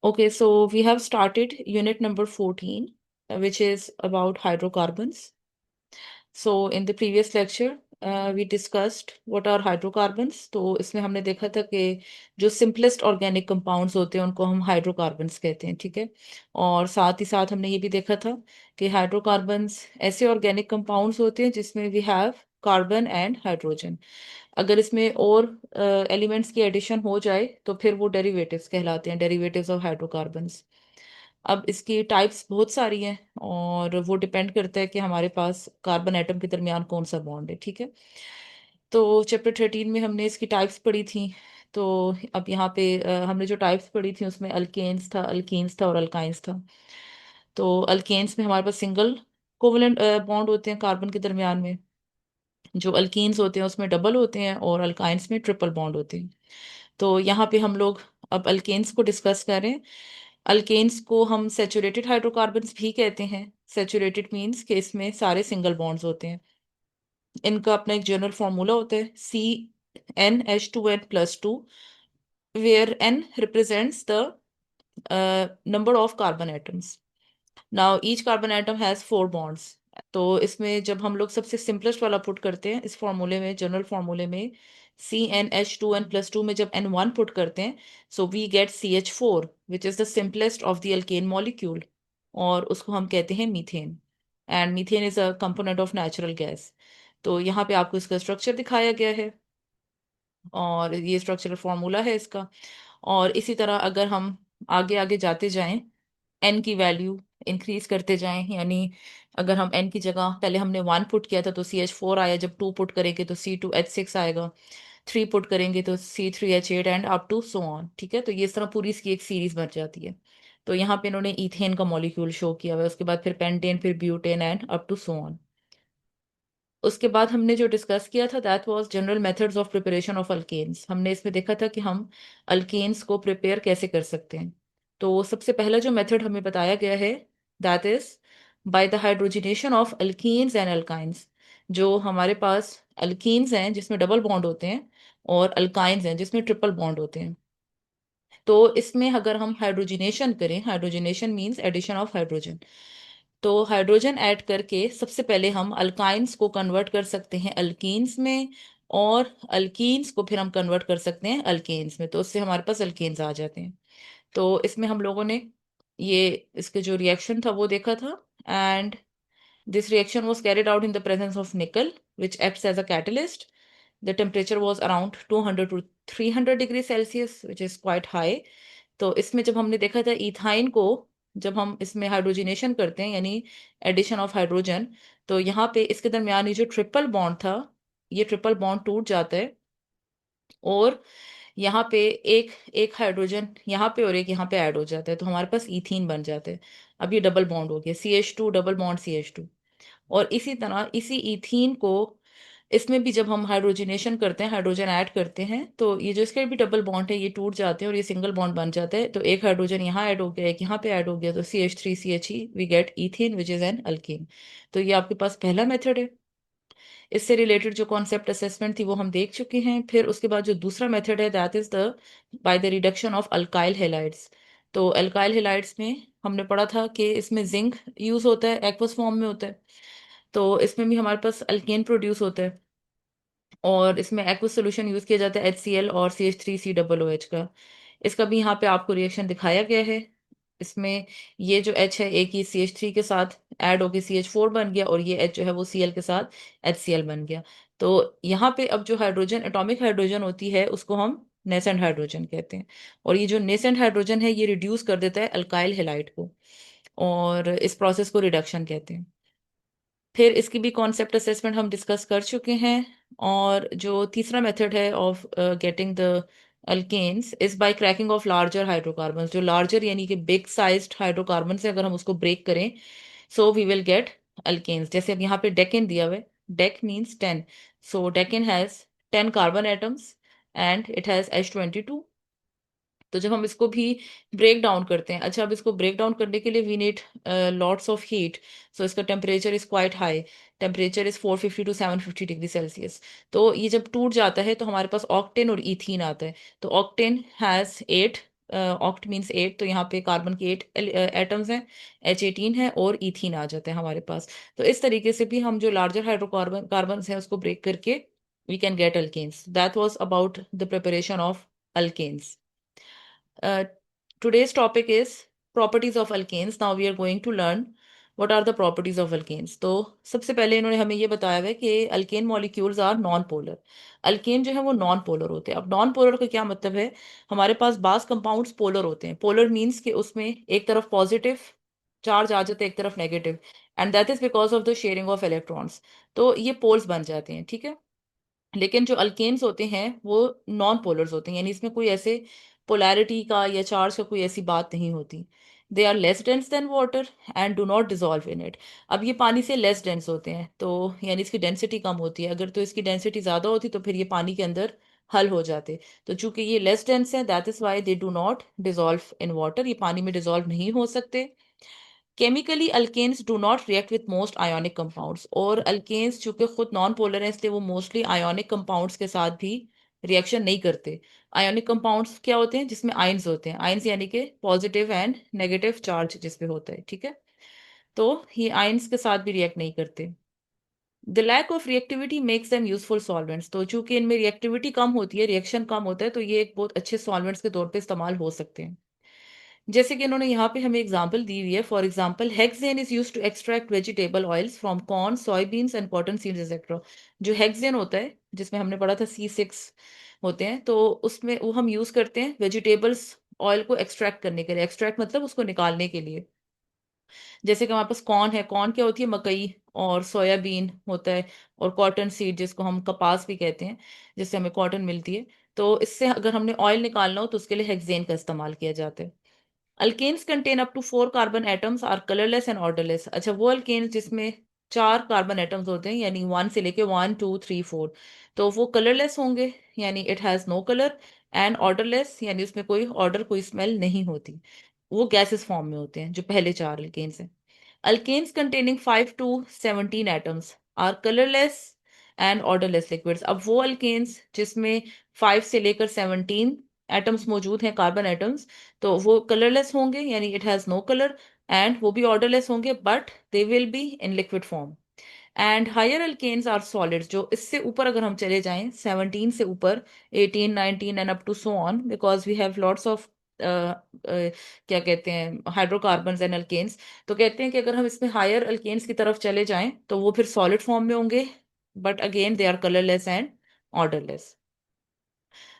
Okay, so we have started unit number 14, which is about hydrocarbons. So in the previous lecture, we discussed what are hydrocarbons. तो इसमें हमने देखा था कि जो simplest organic compounds होते हैं उनको हम हाइड्रोकार्बन्स कहते हैं, ठीक है। और साथ ही साथ हमने ये भी देखा था कि हाइड्रोकार्बन्स ऐसे ऑर्गेनिक कंपाउंड्स होते हैं जिसमें we have carbon and hydrogen. अगर इसमें और एलिमेंट्स की एडिशन हो जाए तो फिर वो डेरिवेटिव्स कहलाते हैं, डेरिवेटिव्स ऑफ हाइड्रोकार्बन्स। अब इसकी टाइप्स बहुत सारी हैं और वो डिपेंड करता है कि हमारे पास कार्बन एटम के दरमियान कौन सा बॉन्ड है, ठीक है। तो चैप्टर 13 में हमने इसकी टाइप्स पढ़ी थी। तो अब यहाँ पे हमने जो टाइप्स पढ़ी थी उसमें अल्केन्स था और अल्काइंस था। तो अल्केन्स में हमारे पास सिंगल कोवलेंट बॉन्ड होते हैं कार्बन के दरमियान में। जो अल्कीन्स होते हैं उसमें डबल होते हैं और अल्काइंस में ट्रिपल बॉन्ड होते हैं। तो यहाँ पे हम लोग अब अल्केन्स को डिस्कस करें। अल्केन्स को हम सेचुरेटेड हाइड्रोकार्बन्स भी कहते हैं। सेचुरेटेड मीन्स कि इसमें सारे सिंगल बॉन्ड्स होते हैं। इनका अपना एक जनरल फॉर्मूला होता है CnH2n+2, where n represents the number of carbon atoms. Now each carbon atom has 4 bonds. तो इसमें जब हम लोग सबसे सिंपलेस्ट वाला पुट करते हैं इस फॉर्मूले में, जनरल फॉर्मूले में, CnH2n+2 में जब N1 पुट करते हैं, so we get CH4 which is the simplest of the alkane molecule, और उसको हम कहते हैं methane. And methane is a component of natural gas. तो यहाँ पे आपको इसका स्ट्रक्चर दिखाया गया है और ये स्ट्रक्चरल फॉर्मूला है इसका। और इसी तरह अगर हम आगे आगे जाते जाएं, एन की वैल्यू इंक्रीज करते जाएं, यानी अगर हम एन की जगह पहले हमने 1 पुट किया था तो CH4 आया, जब 2 पुट करेंगे तो C2H6 आएगा, 3 पुट करेंगे तो C3H8 and up to so on, ठीक है। तो ये इस तरह पूरी इसकी एक सीरीज बन जाती है। तो यहाँ पे इन्होंने इथेन का मॉलिक्यूल शो किया हुआ है, उसके बाद फिर पेंटेन, फिर butane and up to so on. उसके बाद हमने जो डिस्कस किया था that was general methods of preparation of alkanes. हमने इसमें देखा था कि हम अल्केन्स को प्रिपेयर कैसे कर सकते हैं। तो सबसे पहला जो मेथड हमें बताया गया है that is by the hydrogenation of alkenes and alkynes. जो हमारे पास अल्कीन्स हैं जिसमें डबल बॉन्ड होते हैं और अल्काइंस हैं जिसमें ट्रिपल बॉन्ड होते हैं। तो इसमें अगर हम हाइड्रोजनेशन करें, hydrogenation means addition of hydrogen, तो हाइड्रोजन ऐड करके सबसे पहले हम अल्काइंस को कन्वर्ट कर सकते हैं अल्कीन्स में, और अल्कीन्स को फिर हम कन्वर्ट कर सकते हैं अल्केन्स में, तो उससे हमारे पास अल्केन्स आ जाते हैं। तो इसमें हम लोगों ने ये इसके जो रिएक्शन था वो देखा था। And this reaction was carried out in the presence of nickel, which acts as a catalyst. The temperature was around 200 to 300 degree Celsius, which is quite high. तो इसमें जब हमने देखा था इथाइन को, जब हम इसमें हाइड्रोजनेशन करते हैं यानी एडिशन ऑफ हाइड्रोजन, तो यहाँ पे इसके दरमियान ये जो ट्रिपल बॉन्ड था, ये ट्रिपल बॉन्ड टूट जाता है और यहाँ पे एक एक हाइड्रोजन यहाँ पे और एक यहाँ पे ऐड हो जाता है, तो हमारे पास इथीन बन जाता है। अब ये डबल बॉन्ड हो गया, CH2 डबल बॉन्ड CH2। और इसी तरह इसी इथीन को इसमें भी जब हम हाइड्रोजनेशन करते हैं, हाइड्रोजन ऐड करते हैं, तो ये जो इसके भी डबल बॉन्ड है ये टूट जाते हैं और ये सिंगल बॉन्ड बन जाता है। तो एक हाइड्रोजन यहाँ ऐड हो गया, एक यहाँ पे ऐड हो गया, तो CH3CHE we get ethane which is an alkene. तो ये आपके पास पहला मेथड है। इससे रिलेटेड जो कॉन्सेप्ट असेसमेंट थी वो हम देख चुके हैं। फिर उसके बाद जो दूसरा मेथड है that is the by the reduction of alkyl halides. तो अल्काइल हेलाइड्स में हमने पढ़ा था कि इसमें जिंक यूज होता है, एक्वस फॉर्म में होता है। तो इसमें भी हमारे पास अल्केन प्रोड्यूस होता है और इसमें एक्वस सोल्यूशन यूज किया जाता है HCl और CH3COOH का। इसका भी यहाँ पे आपको रिएक्शन दिखाया गया है। इसमें ये जो H है एक ही CH3 के साथ ऐड होके CH4 बन गया, और ये H जो है वो Cl के साथ HCl बन गया। तो यहाँ पे अब जो हाइड्रोजन, एटॉमिक हाइड्रोजन होती है उसको हम नेसेंट हाइड्रोजन कहते हैं। और ये जो नेसेंट हाइड्रोजन है ये रिड्यूस कर देता है अल्काइल हेलाइड को, और इस प्रोसेस को रिडक्शन कहते हैं। फिर इसकी भी कॉन्सेप्ट असेसमेंट हम डिस्कस कर चुके हैं। और जो तीसरा मेथड है of getting the alkanes is by cracking of larger hydrocarbons. जो लार्जर यानी कि बिग साइज्ड हाइड्रोकार्बन है, अगर हम उसको ब्रेक करें so we will get alkanes. जैसे अब यहाँ पे डेकेन दिया हुआ है, dec means 10, so decane has 10 carbon atoms and it has H22। तो जब हम इसको भी ब्रेक डाउन करते हैं, अच्छा अब इसको ब्रेक डाउन करने के लिए we need lots of heat. So इसका temperature is quite high, temperature is 450 to 750 degree Celsius. तो ये जब टूट जाता है तो हमारे पास ऑक्टेन और इथीन आता है। तो ऑक्टेन हैज 8 ऑक्ट मीन्स 8, तो यहाँ पे कार्बन के 8 एटम्स हैं, H18 है और इथीन आ जाते हैं हमारे पास। तो इस तरीके से भी हम जो लार्जर हाइड्रोकार्बन कार्बन हैं उसको ब्रेक करके we can get alkanes. That was about the preparation of alkanes. Today's topic is properties of alkanes. Now we are going to learn what are the properties of alkanes. तो सबसे पहले इन्होंने हमें ये बताया हुआ है कि alkane molecules are non polar. Alkane जो है वो नॉन पोलर होते हैं। अब नॉन पोलर का क्या मतलब है? हमारे पास बास कंपाउंड्स पोलर होते हैं। पोलर मीन्स कि उसमें एक तरफ पॉजिटिव चार्ज आ जाता है, एक तरफ negative, and that is because of the sharing of electrons. तो ये पोल्स बन जाते हैं, ठीक है। लेकिन जो अल्केन्स होते हैं वो नॉन पोलर्स होते हैं, यानी इसमें कोई ऐसे पोलैरिटी का या चार्ज का कोई ऐसी बात नहीं होती। They are less dense than water and do not dissolve in it. अब ये पानी से लेस डेंस होते हैं, तो यानी इसकी डेंसिटी कम होती है। अगर तो इसकी डेंसिटी ज़्यादा होती तो फिर ये पानी के अंदर हल हो जाते। तो चूंकि ये लेस डेंस है, that is why they do not dissolve in water, ये पानी में डिजॉल्व नहीं हो सकते। Chemically alkanes do not react with most ionic compounds, और अल्केन्स चूंकि खुद नॉन पोलर हैं इसलिए वो मोस्टली आयोनिक कंपाउंड्स के साथ भी रिएक्शन नहीं करते। आयोनिक कंपाउंड्स क्या होते हैं? जिसमें आयंस होते हैं, आयंस यानी कि पॉजिटिव एंड नेगेटिव चार्ज जिसपे होता है, ठीक है। तो ये आयंस के साथ भी रिएक्ट नहीं करते। The lack of reactivity makes them useful solvents, तो चूंकि इनमें रिएक्टिविटी कम होती है, रिएक्शन कम होता है, तो ये एक बहुत अच्छे सॉल्वेंट्स के तौर पे इस्तेमाल हो सकते हैं। जैसे कि इन्होंने यहाँ पे हमें एग्जांपल दी हुई है। For example, hexane is used to extract vegetable oils from corn, soybeans and cotton seeds etcetera. जो हेक्सेन होता है, जिसमें हमने पढ़ा था C6 होते हैं, तो उसमें वो हम यूज करते हैं वेजिटेबल्स ऑयल को एक्सट्रैक्ट करने के लिए। एक्सट्रैक्ट मतलब उसको निकालने के लिए। जैसे कि हमारे पास कॉर्न है, कॉर्न क्या होती है? मकई। और सोयाबीन होता है, और कॉटन सीड जिसको हम कपास भी कहते हैं, जिससे हमें कॉटन मिलती है। तो इससे अगर हमने ऑयल निकालना हो तो उसके लिए हेक्सेन का इस्तेमाल किया जाता है। Alkanes contain up to 4 carbon atoms are colourless and odourless. अच्छा, वो अल्केन्स जिसमें 4 कार्बन एटम्स होते हैं, यानी 1 से लेके 1 2 3 4, तो वो कलरलेस होंगे, यानी it has no colour. And odourless यानी उसमें कोई ऑर्डर, कोई स्मेल नहीं होती। वो गैसेस फॉर्म में होते हैं जो पहले 4 अल्केन्स हैं। Alkanes containing 5 to 17 atoms are colorless and odorless liquids। अब वो alkanes जिसमें 5 से लेकर 17 एटम्स मौजूद हैं, कार्बन एटम्स, तो वो कलरलेस होंगे, यानी it has no colour. And वो भी ऑर्डरलेस होंगे, but they will be in liquid form. And higher alkanes are solids. जो इससे ऊपर अगर हम चले जाएं, 17 से ऊपर, 18 19 and up to so on, because we have lots of क्या कहते हैं, हाइड्रोकार्बन्स एंड अल्केन्स। तो कहते हैं कि अगर हम इसमें हायर अल्केन्स की तरफ चले जाएं तो वो फिर सॉलिड फॉर्म में होंगे, but again they are colourless and odourless.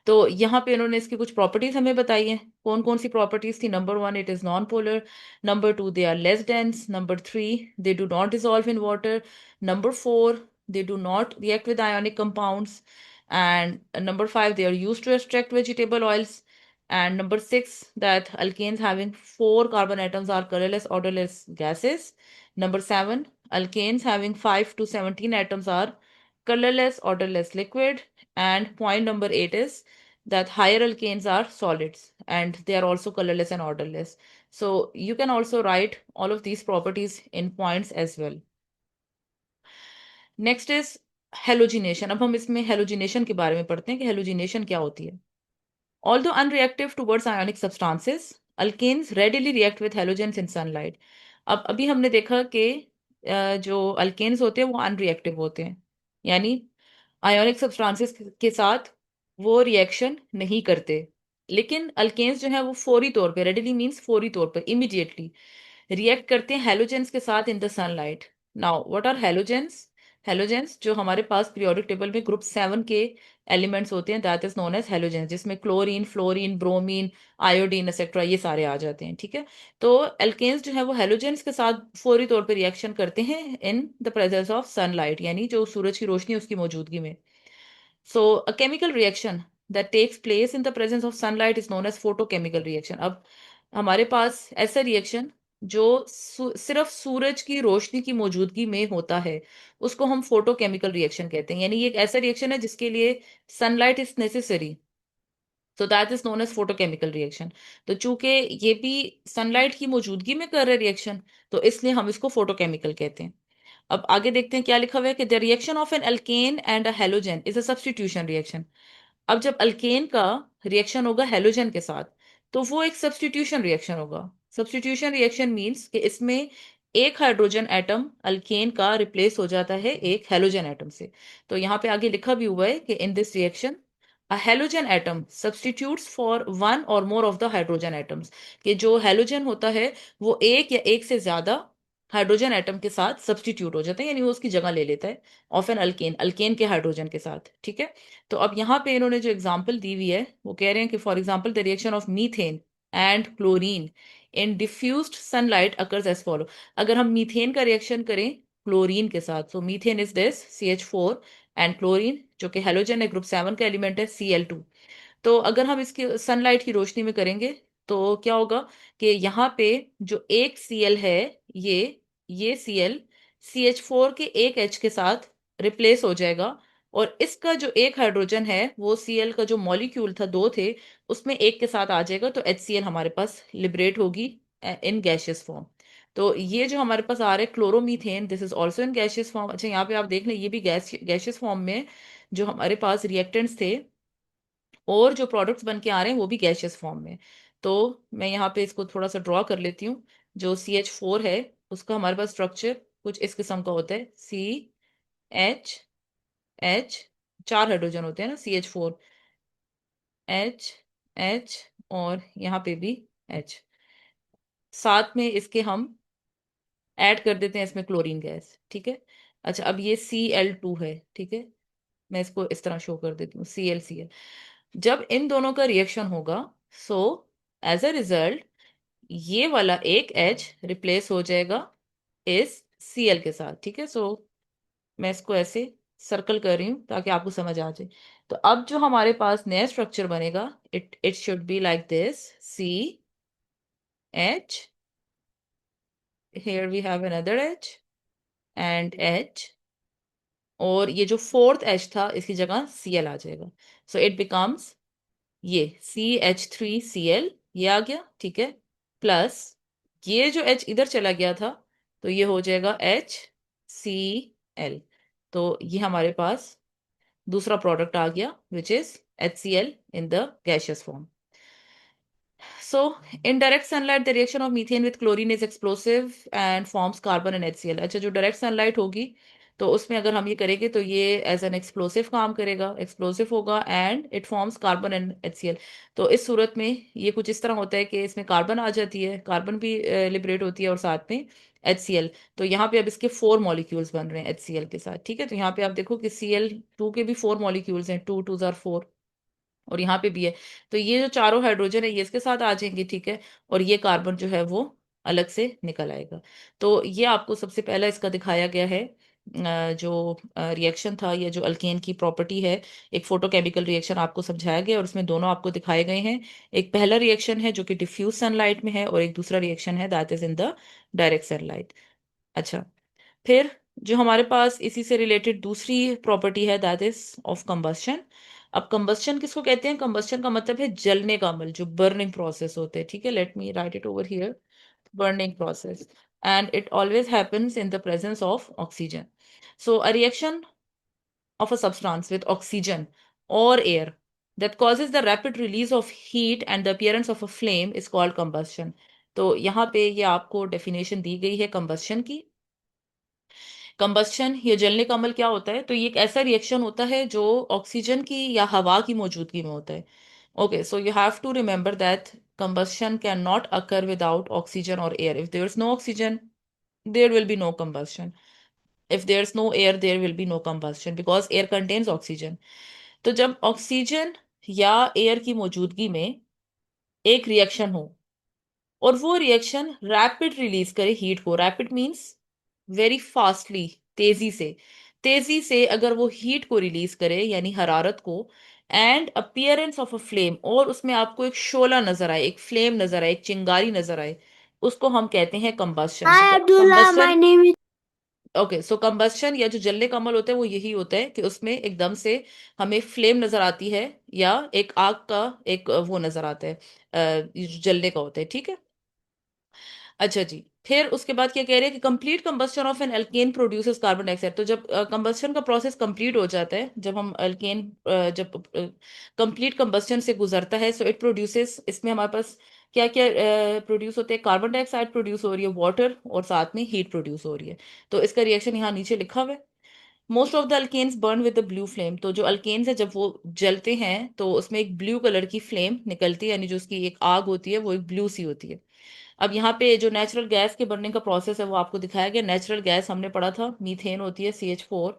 तो यहाँ पे इन्होंने इसकी कुछ प्रॉपर्टीज हमें बताई हैं। कौन कौन सी प्रॉपर्टीज थी? Number 1, it is non polar. Number 2, they are less dense. Number 3, they do not dissolve in water. Number 4, they do not react with ionic compounds. And number 5, they are used to extract vegetable oils. And number 6, that alkanes having 4 carbon atoms are colorless, odorless gases. Number 7, alkanes having 5 to 17 atoms are colorless, odorless liquid. And point number 8 is that higher alkanes are solids and they are also colorless and odorless. So you can also write all of these properties in points as well. Next is halogenation. अब हम इसमें halogenation के बारे में पढ़ते हैं कि halogenation क्या होती है। Although unreactive towards ionic substances, alkanes readily react with halogens in sunlight. अब अभी हमने देखा कि जो अल्केन्स होते हैं वो अनरिएक्टिव होते हैं, यानी आयोनिक सब्सटेंसेस के साथ वो रिएक्शन नहीं करते। लेकिन अल्केन्स जो है वो फौरी तौर पे, रेडिली मीन्स फौरी तौर पर, इमीडिएटली रिएक्ट करते हैं हेलोजेंस के साथ in the sunlight. Now what are halogens? Halogens जो हमारे पास पीरियोडिक टेबल में ग्रुप 7 के एलिमेंट्स होते हैं, that is known as halogens, जिसमें chlorine, fluorine, bromine, iodine etcetera ये सारे आ जाते हैं, ठीक है। तो एल्केन्स जो है वो हेलोजेंस के साथ फौरी तौर पर रिएक्शन करते हैं इन द प्रेजेंस ऑफ सनलाइट, यानी जो सूरज की रोशनी है उसकी मौजूदगी में। So a chemical reaction that takes place in the presence of sunlight is known as photochemical reaction। अब हमारे पास ऐसा रिएक्शन जो सिर्फ सूरज की रोशनी की मौजूदगी में होता है, उसको हम फोटोकेमिकल रिएक्शन कहते हैं। यानी ये एक ऐसा रिएक्शन है जिसके लिए sunlight is necessary, so that is known as photochemical reaction. तो चूंकि ये भी सनलाइट की मौजूदगी में कर रहे रिएक्शन, तो इसलिए हम इसको फोटोकेमिकल कहते हैं। अब आगे देखते हैं क्या लिखा हुआ है कि the reaction of an alkane and a halogen is a substitution reaction. अब जब अल्केन का रिएक्शन होगा हेलोजन के साथ, तो वो एक सब्स्टिट्यूशन रिएक्शन होगा। सब्स्टिट्यूशन रिएक्शन मींस कि इसमें एक हाइड्रोजन एटम अल्केन का रिप्लेस हो जाता है एक हेलोजन एटम से। तो यहाँ पे आगे लिखा भी हुआ है कि in this reaction a halogen atom substitutes for one or more of the hydrogen atoms, कि जो हेलोजन होता है वो एक या एक से ज्यादा हाइड्रोजन एटम के साथ सब्स्टिट्यूट हो जाता है, यानी वो उसकी जगह ले लेता है ऑफ एन अल्केन, अल्केन के हाइड्रोजन के साथ। ठीक है। तो अब यहाँ पे इन्होंने जो एग्जांपल दी हुई है वो कह रहे हैं कि for example the reaction of methane and chlorine in diffused sunlight occurs as follow. अगर हम मीथेन का रिएक्शन करें क्लोरीन के साथ, so methane is this CH4 and chlorine जो कि हेलोजन है, ग्रुप 7 का एलिमेंट है Cl2। तो अगर हम इसकी सनलाइट की रोशनी में करेंगे तो क्या होगा कि यहाँ पे जो एक Cl है, ये Cl CH4 के एक H के साथ रिप्लेस हो जाएगा, और इसका जो एक हाइड्रोजन है वो Cl का जो मॉलिक्यूल था, दो थे, उसमें एक के साथ आ जाएगा, तो HCl हमारे पास लिबरेट होगी इन गैशियस फॉर्म। तो ये जो हमारे पास आ रहा है chloromethane, this is also in gaseous form. अच्छा, यहाँ पे आप देख लें ये भी गैशियस फॉर्म में जो हमारे पास रिएक्टेंट्स थे और जो प्रोडक्ट्स बन के आ रहे हैं वो भी गैशियस फॉर्म में। तो मैं यहाँ पे इसको थोड़ा सा ड्रॉ कर लेती हूँ। जो CH4 है उसका हमारे पास स्ट्रक्चर कुछ इस किस्म का होता है, CH, चार हाइड्रोजन होते हैं ना, CH4, H, और यहाँ पे भी H, साथ में इसके हम ऐड कर देते हैं इसमें क्लोरीन गैस। ठीक है। अच्छा, अब ये Cl2 है। ठीक है, मैं इसको इस तरह शो कर देती हूँ, Cl। जब इन दोनों का रिएक्शन होगा, सो एज अ रिजल्ट ये वाला एक H रिप्लेस हो जाएगा इस Cl के साथ। ठीक है। सो मैं इसको ऐसे सर्कल कर रही हूँ ताकि आपको समझ आ जाए। तो अब जो हमारे पास नया स्ट्रक्चर बनेगा, it should be like this, CH, here we have another H and H, और ये जो फोर्थ H था इसकी जगह Cl आ जाएगा। सो इट बिकम्स ये CH3Cl, ये आ गया। ठीक है। प्लस ये जो H इधर चला गया था तो ये हो जाएगा HCl। तो ये हमारे पास दूसरा प्रोडक्ट आ गया which is HCl in the gaseous form. So, in direct sunlight, the reaction of methane with chlorine is explosive and forms carbon and HCl। अच्छा, जो डायरेक्ट सनलाइट होगी तो उसमें अगर हम ये करेंगे तो ये एज एन एक्सप्लोसिव काम करेगा, एक्सप्लोसिव होगा and it forms carbon and HCl। तो इस सूरत में ये कुछ इस तरह होता है कि इसमें कार्बन आ जाती है, कार्बन भी लिबरेट होती है और साथ में HCl। तो यहाँ पे अब इसके 4 मॉलिक्यूल्स बन रहे हैं HCl के साथ। ठीक है। तो यहाँ पे आप देखो कि Cl2 के भी 4 मॉलिक्यूल्स हैं, 2 2 4, और यहाँ पे भी है। तो ये जो चारों हाइड्रोजन है ये इसके साथ आ जाएंगे। ठीक है। और ये कार्बन जो है वो अलग से निकल आएगा। तो ये आपको सबसे पहला इसका दिखाया गया है जो रिएक्शन था, या जो अल्केन की प्रॉपर्टी है, एक फोटोकेमिकल रिएक्शन आपको समझाया गया और उसमें दोनों आपको दिखाए गए हैं। एक पहला रिएक्शन है जो कि डिफ्यूज सनलाइट में है, और एक दूसरा रिएक्शन है that is in the direct sunlight. अच्छा, फिर जो हमारे पास इसी से रिलेटेड दूसरी प्रॉपर्टी है दैट इज ऑफ कंबस्शन। अब कंबस्शन किसको कहते हैं? कंबस्शन का मतलब है जलने का अमल, जो बर्निंग प्रोसेस होते हैं। ठीक है, let me right it over here, burning process, and it always happens in the presence of oxygen. So a reaction of a substance with oxygen or air that causes the rapid release of heat and the appearance of a flame is called combustion। तो यहाँ पे ये आपको definition दी गई है combustion की। Combustion या जलने का अमल क्या होता है? तो ये एक ऐसा रिएक्शन होता है जो ऑक्सीजन की या हवा की मौजूदगी में होता है। Okay, so you have to remember that combustion cannot occur without oxygen or air. If there is no oxygen, there will be no combustion. If there's no air, there will be no combustion because air contains oxygen। तो जब oxygen या air की मौजूदगी में एक reaction हो और वो रिएक्शन रैपिड रिलीज करे हीट को, रैपिड मींस वेरी फास्टली, तेजी से, तेजी से अगर वो हीट को रिलीज करे यानी हरारत को, and appearance of a flame, और उसमें आपको एक शोला नजर आए, एक फ्लेम नजर आए, एक चिंगारी नजर आए, उसको हम कहते हैं कंबस्शन। Hi तो Abdullah, my combustion, name is. Okay, so combustion या जो जलने का अमल होता है वो यही होता है कि उसमें एकदम से हमें फ्लेम नजर आती है, या एक आग का एक वो नजर आता है, ये जो जलने का होता है। ठीक है। अच्छा जी, फिर उसके बाद क्या कह रहे हैं कि complete combustion of an alkane produces carbon dioxide. तो जब कंबस्शन का प्रोसेस कंप्लीट हो जाता है, जब हम एल्केन जब कंप्लीट कंबस्शन से गुजरता है, सो इट प्रोड्यूसेस, इसमें हमारे पास क्या क्या प्रोड्यूस होते हैं, कार्बन डाइऑक्साइड प्रोड्यूस हो रही है, वाटर, और साथ में हीट प्रोड्यूस हो रही है। तो इसका रिएक्शन यहाँ नीचे लिखा हुआ है। Most of the alkanes burn with the blue flame. तो जो अल्केन्स है जब वो जलते हैं तो उसमें एक ब्लू कलर की फ्लेम निकलती है, यानी जो उसकी एक आग होती है वो एक ब्लू सी होती है। अब यहाँ पे जो नेचुरल गैस के बनने का प्रोसेस है वो आपको दिखाया गया। नेचुरल गैस हमने पढ़ा था, मीथेन होती है CH4।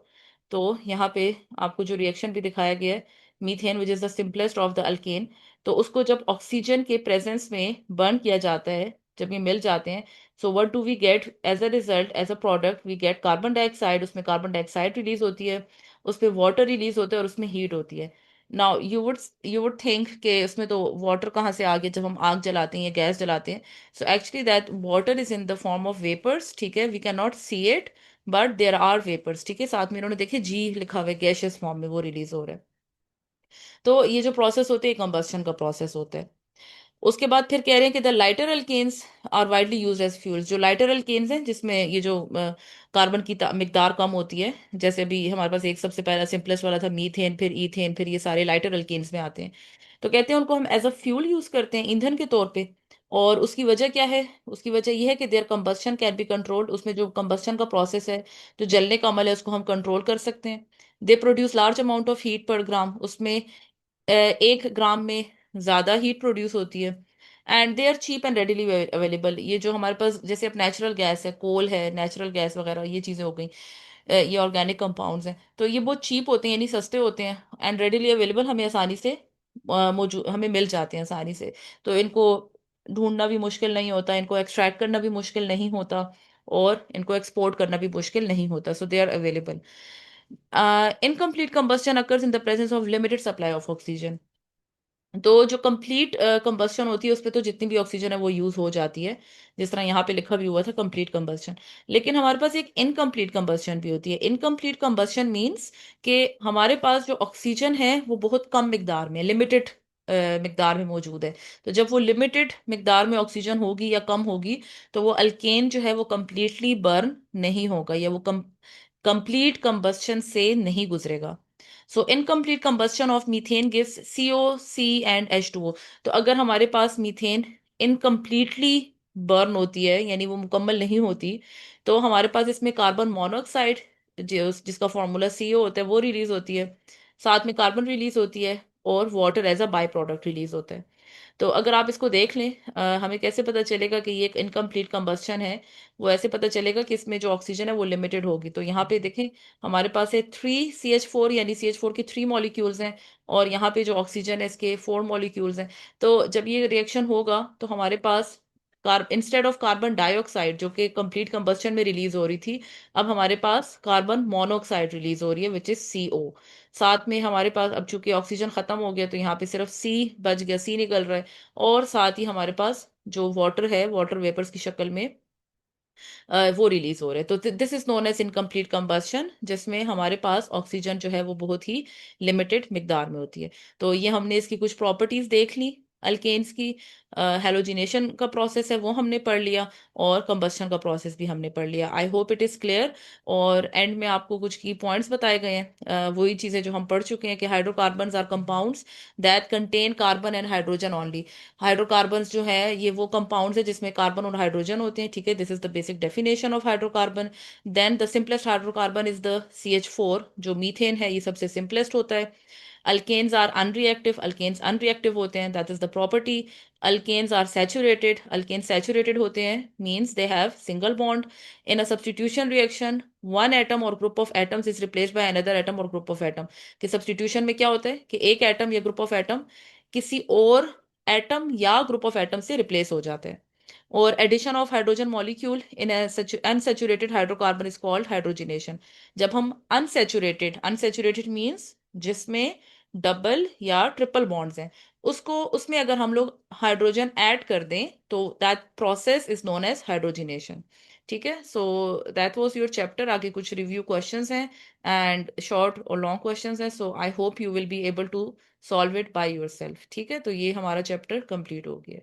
तो यहाँ पे आपको जो रिएक्शन भी दिखाया गया है, methane which is the simplest of the alkane, तो उसको जब ऑक्सीजन के प्रेजेंस में बर्न किया जाता है, जब ये मिल जाते हैं, so what do we get as a result, as a product we get carbon dioxide. उसमें कार्बन डाइऑक्साइड रिलीज होती है, उसमें वाटर रिलीज होता है, और उसमें हीट होती है। नाउ यू वुड थिंक कि उसमें तो वाटर कहाँ से आ गया जब हम आग जलाते हैं या गैस जलाते हैं। So actually that water is in the form of vapours, ठीक है, we can not see it, but there are vapours, ठीक है। साथ में इन्होंने देखे जी लिखा हुआ है, गैशियस फॉर्म में वो रिलीज हो रहा है। तो ये जो प्रोसेस होते हैं कंबस्शन का प्रोसेस होता है। उसके बाद फिर कह रहे हैं कि the lighter alkanes are widely used as fuels. जो लाइटर अल्केन्स हैं जिसमें ये जो कार्बन की मिकदार कम होती है, जैसे अभी हमारे पास एक सबसे पहला सिंपलेस्ट वाला था मीथेन, फिर ईथेन, फिर ये सारे लाइटर अल्केन्स में आते हैं। तो कहते हैं उनको हम एज अ फ्यूल यूज करते हैं, ईंधन के तौर पे। और उसकी वजह क्या है? उसकी वजह यह है कि their combustion can be controlled. उसमें जो कंबस्शन का प्रोसेस है, जो जलने का अमल है, उसको हम कंट्रोल कर सकते हैं। They produce large amount of heat पर ग्राम। उसमें 1 ग्राम में ज्यादा हीट प्रोड्यूस होती है। And they are cheap and readily available. ये जो हमारे पास जैसे अब नेचुरल गैस है, कोल है, नेचुरल गैस वगैरह ये चीजें हो गई, ये ऑर्गेनिक कंपाउंड्स हैं, तो ये बहुत चीप होते हैं, यानी सस्ते होते हैं, एंड रेडिली अवेलेबल, हमें आसानी से मौजूद, हमें मिल जाते हैं आसानी से। तो इनको ढूंढना भी मुश्किल नहीं होता, इनको एक्सट्रैक्ट करना भी मुश्किल नहीं होता, और इनको एक्सपोर्ट करना भी मुश्किल नहीं होता। So they are available. Incomplete combustion occurs in the presence of limited supply of oxygen. तो जो कंप्लीट कंबस्शन होती है उसपे तो जितनी भी ऑक्सीजन है वो यूज हो जाती है, जिस तरह यहाँ पे लिखा भी हुआ था कंप्लीट कंबस्शन। लेकिन हमारे पास एक इनकम्प्लीट कंबस्शन भी होती है। इनकम्प्लीट कंबस्शन मींस कि हमारे पास जो ऑक्सीजन है वो बहुत कम मिकदार में, लिमिटेड मिकदार में मौजूद है। तो जब वो लिमिटेड मिकदार में ऑक्सीजन होगी या कम होगी, तो वो अल्केन जो है वो कंप्लीटली बर्न नहीं होगा, या वो कंप्लीट कंबस्शन से नहीं गुजरेगा। So incomplete combustion of methane gives COC and H2O। तो अगर हमारे पास मीथेन इनकम्प्लीटली बर्न होती है, यानी वो मुकम्मल नहीं होती, तो हमारे पास इसमें कार्बन मोनोऑक्साइड, जिसका फॉर्मूला CO होता है, वो रिलीज होती है। साथ में कार्बन रिलीज होती है, और water as a by product release होता है। तो अगर आप इसको देख लें, हमें कैसे पता चलेगा कि ये एक इनकम्प्लीट कंबस्शन है? वो ऐसे पता चलेगा कि इसमें जो ऑक्सीजन है वो लिमिटेड होगी। तो यहाँ पे देखें, हमारे पास है 3 CH4, यानी CH4 के 3 मॉलिक्यूल्स हैं, और यहाँ पे जो ऑक्सीजन है इसके 4 मॉलिक्यूल्स हैं। तो जब ये रिएक्शन होगा तो हमारे पास इंस्टेड ऑफ कार्बन डाइऑक्साइड जो कि कंप्लीट कंबस्शन में रिलीज हो रही थी, अब हमारे पास कार्बन मोनोऑक्साइड रिलीज हो रही है, विच इज CO। साथ में हमारे पास अब चूंकि ऑक्सीजन खत्म हो गया तो यहाँ पे सिर्फ C बच गया, C निकल रहा है। और साथ ही हमारे पास जो वाटर है, वाटर वेपर्स की शक्ल में वो रिलीज हो रहे हैं। तो this is known as incomplete combustion, जिसमें हमारे पास ऑक्सीजन जो है वो बहुत ही लिमिटेड मिकदार में होती है। तो ये हमने इसकी कुछ प्रॉपर्टीज देख ली अल्केन्स की। हेलोजिनेशन का प्रोसेस है वो हमने पढ़ लिया, और कंबस्शन का प्रोसेस भी हमने पढ़ लिया। I hope it is clear. और एंड में आपको कुछ की पॉइंट्स बताए गए हैं, वही चीजें जो हम पढ़ चुके हैं कि hydrocarbons are compounds that contain carbon and hydrogen only. Hydrocarbons जो है ये वो कंपाउंड्स है जिसमें कार्बन और हाइड्रोजन होते हैं, ठीक है। This is the basic definition of hydrocarbon. Then the simplest hydrocarbon is the CH4, जो मीथेन है, ये सबसे सिंपलेस्ट होता है। Alkanes are unreactive, alkanes unreactive होते हैं, that is the property. Alkanes are saturated, alkanes saturated होते हैं, means they have single bond. In a substitution reaction one atom or group of atoms is replaced by another atom or group of atoms. कि substitution में क्या होता है कि एक atom या ग्रुप ऑफ एटम किसी और एटम या ग्रुप ऑफ एटम से रिप्लेस हो जाते हैं। और addition of hydrogen molecule in unsaturated hydrocarbon is called hydrogenation. जब हम अनसेचुरेटेड, अनसेचुरेटेड मींस जिसमें डबल या ट्रिपल बॉन्ड्स हैं, उसको उसमें अगर हम लोग हाइड्रोजन ऐड कर दें तो that process is known as hydrogenation. ठीक है। So that was your chapter. आगे कुछ रिव्यू क्वेश्चंस हैं, and short or long questions हैं। So I hope you will be able to solve it by yourself. ठीक है, तो ये हमारा चैप्टर कंप्लीट हो गया।